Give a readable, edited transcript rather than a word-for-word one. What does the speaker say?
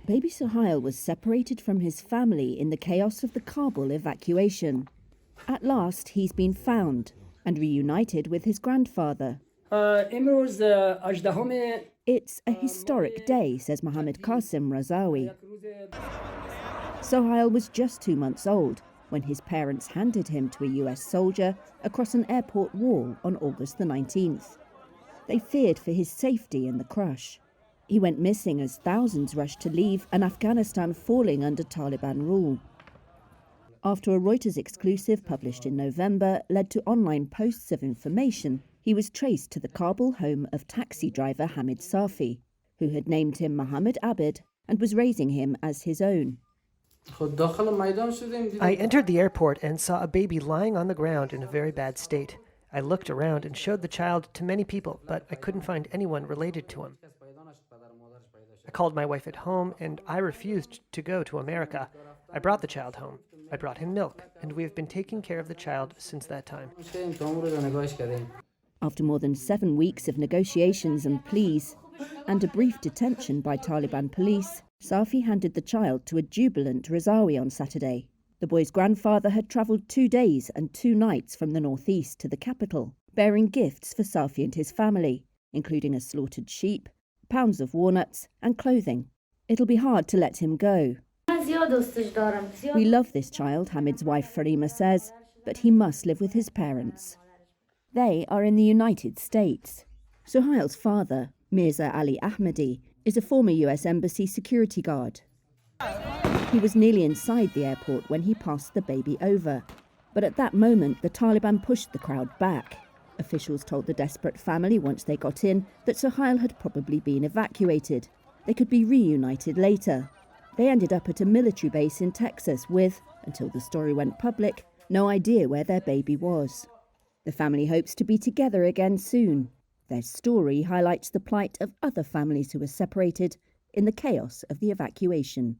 Baby Sohail was separated from his family in the chaos of the Kabul evacuation. At last, he's been found and reunited with his grandfather. It's a historic day, says Mohammed Qasim Razawi. Sohail was just 2 months old when his parents handed him to a US soldier across an airport wall on August the 19th. They feared for his safety in the crush. He went missing as thousands rushed to leave an Afghanistan falling under Taliban rule. After a Reuters exclusive published in November led to online posts of information, he was traced to the Kabul home of taxi driver Hamid Safi, who had named him Mohammed Abid and was raising him as his own. I entered the airport and saw a baby lying on the ground in a very bad state. I looked around and showed the child to many people, but I couldn't find anyone related to him. I called my wife at home, and I refused to go to America. I brought the child home. I brought him milk, and we have been taking care of the child since that time. After more than 7 weeks of negotiations and pleas, and a brief detention by Taliban police, Safi handed the child to a jubilant Razawi on Saturday. The boy's grandfather had travelled 2 days and 2 nights from the northeast to the capital, bearing gifts for Safi and his family, including a slaughtered sheep, pounds of walnuts and clothing. It'll be hard to let him go. We love this child, Hamid's wife Farima says, but he must live with his parents. They are in the United States. Sohail's father, Mirza Ali Ahmadi, is a former US Embassy security guard. He was nearly inside the airport when he passed the baby over. But at that moment, the Taliban pushed the crowd back. Officials told the desperate family once they got in that Sohail had probably been evacuated. They could be reunited later. They ended up at a military base in Texas with, until the story went public, no idea where their baby was. The family hopes to be together again soon. Their story highlights the plight of other families who were separated in the chaos of the evacuation.